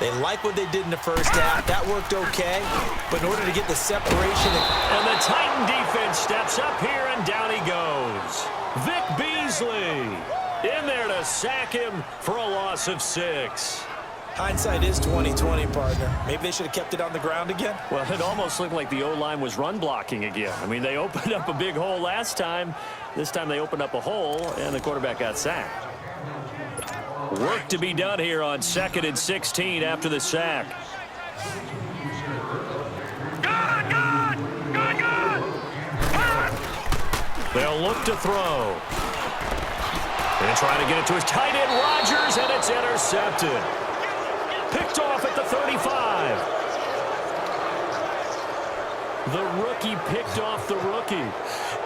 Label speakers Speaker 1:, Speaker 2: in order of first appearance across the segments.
Speaker 1: They like what they did in the first half. That worked okay. But in order to get the separation.
Speaker 2: And the Titan defense steps up here, and down he goes. Vic Beasley in there to sack him for a loss of 6.
Speaker 1: Hindsight is 20/20, partner. Maybe they should have kept it on the ground again.
Speaker 2: Well, it almost looked like the O-line was run blocking again. I mean, they opened up a big hole last time. This time they opened up a hole, and the quarterback got sacked. Work to be done here on 2nd and 16 after the sack. They'll look to throw. And trying to get it to his tight end, Rodgers, and it's intercepted. Picked off at the 35. The rookie picked off the rookie.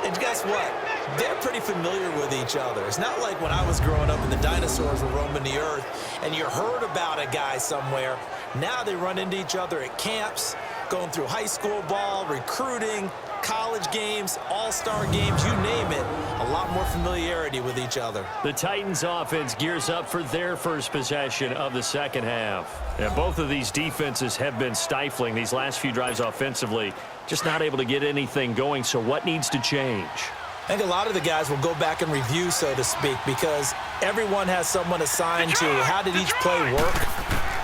Speaker 1: And guess what? They're pretty familiar with each other. It's not like when I was growing up and the dinosaurs were roaming the earth and you heard about a guy somewhere. Now they run into each other at camps, going through high school ball, recruiting, college games, all-star games, you name it. A lot more familiarity with each other.
Speaker 2: The Titans offense gears up for their first possession of the second half. And both of these defenses have been stifling these last few drives offensively. Just not able to get anything going, so what needs to change?
Speaker 1: I think a lot of the guys will go back and review, so to speak, because everyone has someone assigned to how did each play work.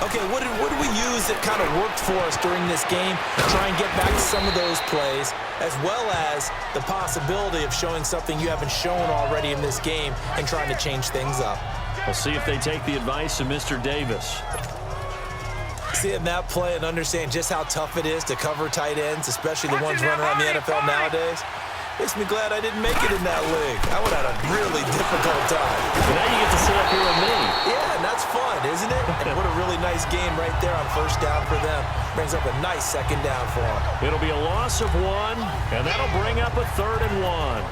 Speaker 1: Okay, what did we use that kind of worked for us during this game? Try and get back to some of those plays, as well as the possibility of showing something you haven't shown already in this game and trying to change things up.
Speaker 2: We'll see if they take the advice of Mr. Davis.
Speaker 1: Seeing that play and understand just how tough it is to cover tight ends, especially the ones running around the NFL nowadays, makes me glad I didn't make it in that league. I would have had a really difficult time.
Speaker 2: But now you get to sit up here with me.
Speaker 1: Yeah, and that's fun, isn't it? And what a really nice game right there on first down for them. Brings up a nice second down for them.
Speaker 2: It'll be a loss of 1, and that'll bring up a 3rd and 1.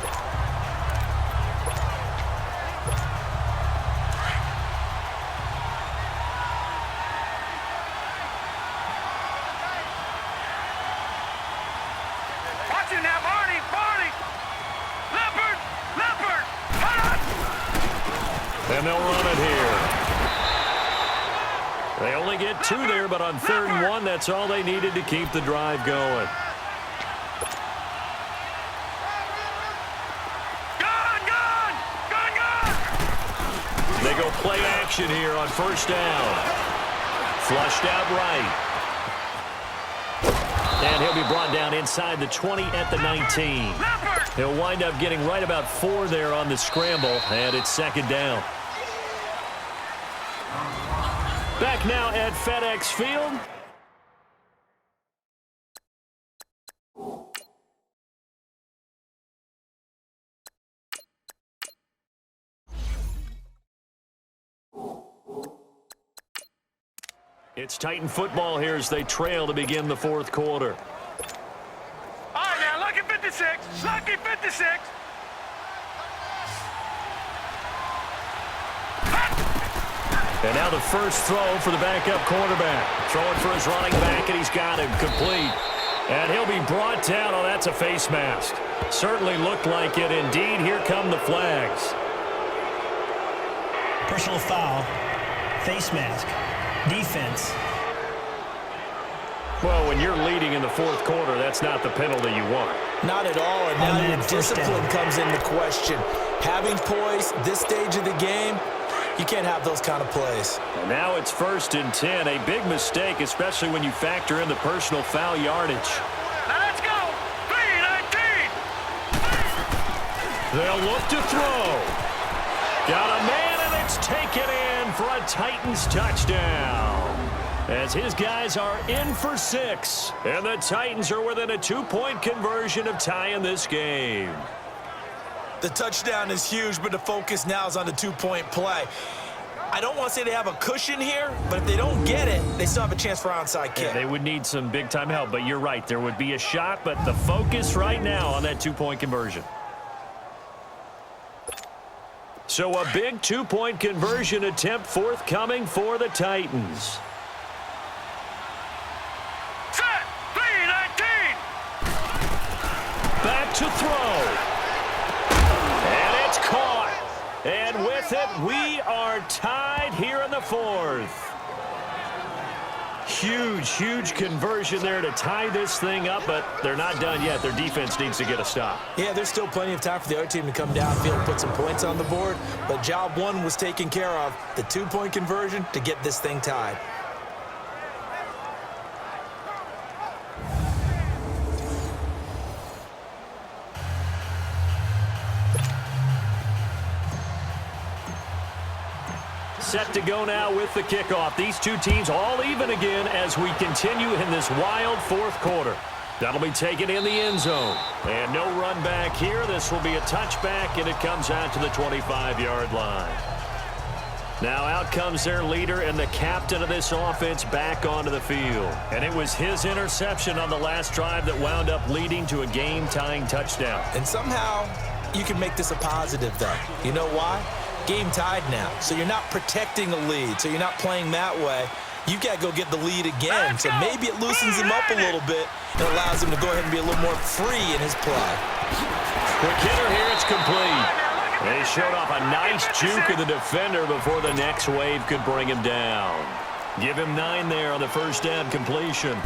Speaker 2: And they'll run it here. They only get 2 there, but on 3rd and 1, that's all they needed to keep the drive going. They go play action here on first down. Flushed out right. And he'll be brought down inside the 20 at the 19. He'll wind up getting right about 4 there on the scramble, and it's 2nd down. Back now at FedEx Field. It's Titan football here as they trail to begin the 4th quarter.
Speaker 3: All right, now, lucky 56. Lucky 56.
Speaker 2: And now the first throw for the backup quarterback. Throwing for his running back, and he's got him complete. And he'll be brought down. Oh, that's a face mask. Certainly looked like it. Indeed, here come the flags.
Speaker 4: Personal foul, face mask, defense.
Speaker 2: Well, when you're leading in the 4th quarter, that's not the penalty you want.
Speaker 1: Not at all, and now your discipline comes into question. Having poise this stage of the game, you can't have those kind of plays.
Speaker 2: And now it's 1st and 10. A big mistake, especially when you factor in the personal foul yardage.
Speaker 3: Now let's go. 3-19.
Speaker 2: They'll look to throw. Got a man, and it's taken in for a Titans touchdown. As his guys are in for 6. And the Titans are within a 2-point conversion of tying this game.
Speaker 1: The touchdown is huge, but the focus now is on the 2-point play. I don't want to say they have a cushion here, but if they don't get it, they still have a chance for onside kick.
Speaker 2: Yeah, they would need some big-time help, but you're right. There would be a shot, but the focus right now on that 2-point conversion. So a big 2-point conversion attempt forthcoming for the Titans.
Speaker 3: Set. 3-19.
Speaker 2: Back to throw. And with it, we are tied here in the 4th. huge conversion there to tie this thing up, but they're not done yet. Their defense needs to get a stop.
Speaker 1: Yeah, there's still plenty of time for the other team to come downfield and put some points on the board, but job one was taken care of, the two-point conversion to get this thing tied.
Speaker 2: Set to go now with the kickoff. These two teams all even again as we continue in this wild fourth quarter. That'll be taken in the end zone. And no run back here. This will be a touchback, and it comes out to the 25-yard line. Now out comes their leader and the captain of this offense back onto the field. And it was his interception on the last drive that wound up leading to a game-tying touchdown.
Speaker 1: And somehow you can make this a positive, though. You know why? Game tied now, so you're not protecting a lead, so you're not playing that way. You've got to go get the lead again, so maybe it loosens him up a little bit and allows him to go ahead and be a little more free in his play.
Speaker 2: Quick hitter here, it's complete. And he showed off a nice juke of the defender before the next wave could bring him down. Give him 9 there on the first down completion.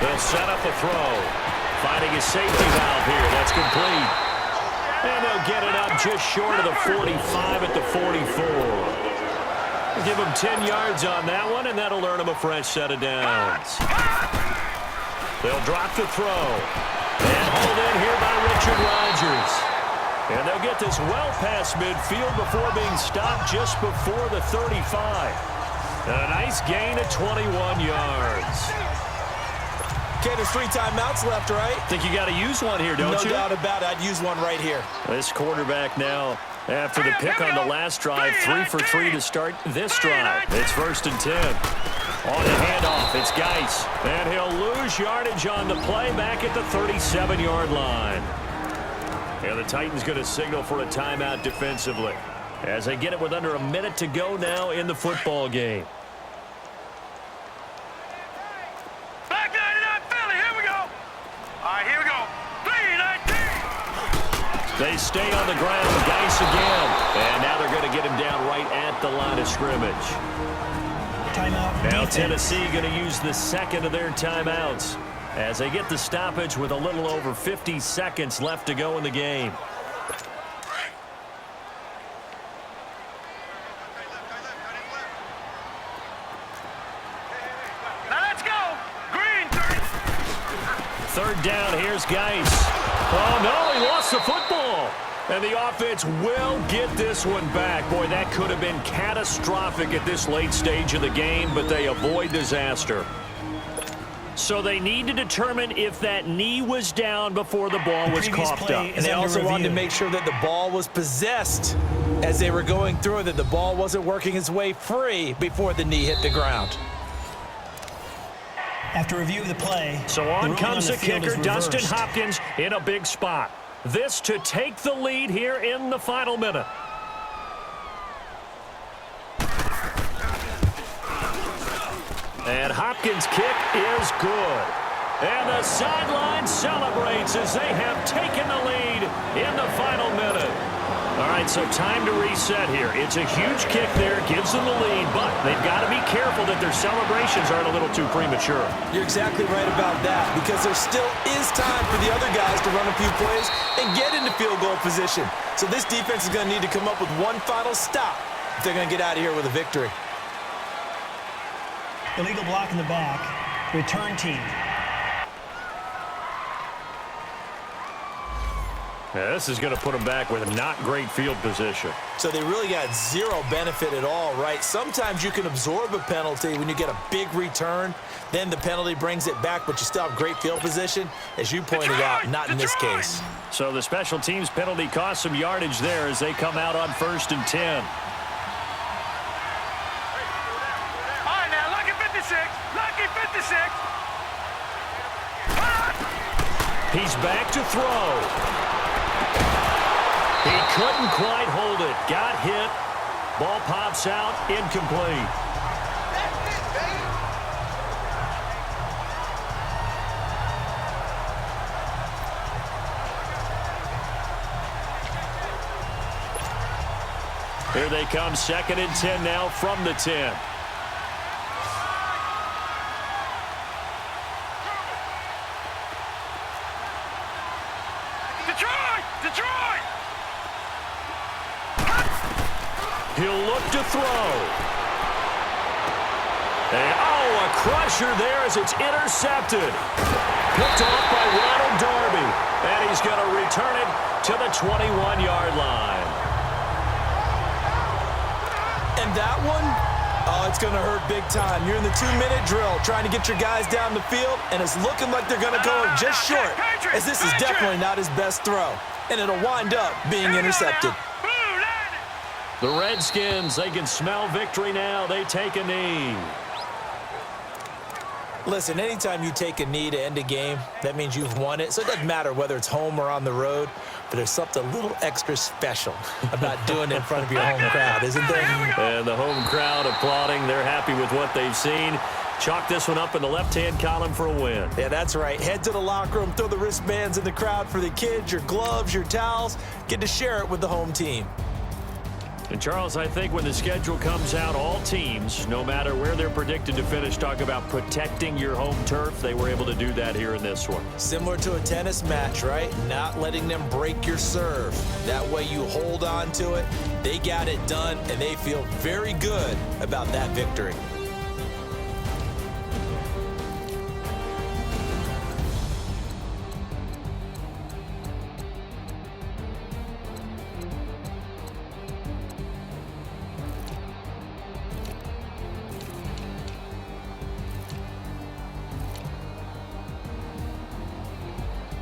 Speaker 2: They'll set up a throw. Finding his safety valve here, that's complete. And they'll get it up just short of the 45 at the 44. Give him 10 yards on that one, and that'll earn him a fresh set of downs. They'll drop the throw. And hauled in here by Richard Rodgers. And they'll get this well past midfield before being stopped just before the 35. And a nice gain of 21 yards.
Speaker 1: Okay, there's 3 timeouts left, right?
Speaker 2: Think you got to use one here, don't you?
Speaker 1: No doubt about it. I'd use one right here.
Speaker 2: This quarterback now, after the pick on the last drive, 3 for 3 to start this drive. It's 1st and 10. On the handoff, it's Geis. And he'll lose yardage on the play back at the 37-yard line. And the Titans going to signal for a timeout defensively as they get it with under a minute to go now in the football game. They stay on the ground. Geis again. And now they're going to get him down right at the line of scrimmage.
Speaker 4: Timeout.
Speaker 2: Now
Speaker 4: defense.
Speaker 2: Tennessee going to use the second of their timeouts as they get the stoppage with a little over 50 seconds left to go in the game.
Speaker 3: Now let's go. Green.
Speaker 2: 3rd down, here's Geis. Oh, no, he lost the football. And the offense will get this one back. Boy, that could have been catastrophic at this late stage of the game, but they avoid disaster. So they need to determine if that knee was down before the ball was coughed up.
Speaker 1: And they also wanted to make sure that the ball was possessed as they were going through it, that the ball wasn't working its way free before the knee hit the ground.
Speaker 4: After review of the play,
Speaker 2: So on comes the
Speaker 4: field
Speaker 2: kicker,
Speaker 4: is
Speaker 2: Dustin
Speaker 4: reversed.
Speaker 2: Hopkins, in a big spot. This to take the lead here in the final minute. And Hopkins' kick is good. And the sideline celebrates as they have taken the lead in the final minute. All right, so time to reset here. It's a huge kick there, gives them the lead, but they've got to be careful that their celebrations aren't a little too premature.
Speaker 1: You're exactly right about that, because there still is time for the other guys to run a few plays and get into field goal position. So this defense is going to need to come up with one final stop if they're going to get out of here with a victory.
Speaker 4: Illegal block in the back. Return team.
Speaker 2: Yeah, this is going to put them back with a not great field position.
Speaker 1: So they really got zero benefit at all, right? Sometimes you can absorb a penalty when you get a big return. Then the penalty brings it back, but you still have great field position. As you pointed out, not in this case.
Speaker 2: So the special teams penalty cost some yardage there as they come out on 1st and 10.
Speaker 3: All right, now, lucky 56. Lucky 56.
Speaker 2: He's back to throw. He couldn't quite hold it. Got hit. Ball pops out. Incomplete. Here they come. 2nd and 10 now from the 10.
Speaker 3: Detroit!
Speaker 2: He'll look to throw. And, a crusher there as it's intercepted. Picked off by Ronald Darby. And he's going to return it to the 21-yard line.
Speaker 1: And that one, it's going to hurt big time. You're in the 2-minute drill trying to get your guys down the field, and it's looking like they're going to go just short, as this is definitely not his best throw. And it'll wind up being intercepted.
Speaker 2: The Redskins, they can smell victory now. They take a knee.
Speaker 1: Listen, anytime you take a knee to end a game, that means you've won it. So it doesn't matter whether it's home or on the road, but there's something a little extra special about doing it in front of your home crowd, isn't there?
Speaker 2: And the home crowd applauding. They're happy with what they've seen. Chalk this one up in the left-hand column for a win.
Speaker 1: Yeah, that's right. Head to the locker room, throw the wristbands in the crowd for the kids, your gloves, your towels. Get to share it with the home team.
Speaker 2: And, Charles, I think when the schedule comes out, all teams, no matter where they're predicted to finish, talk about protecting your home turf. They were able to do that here in this one.
Speaker 1: Similar to a tennis match, right? Not letting them break your serve. That way you hold on to it. They got it done, and they feel very good about that victory.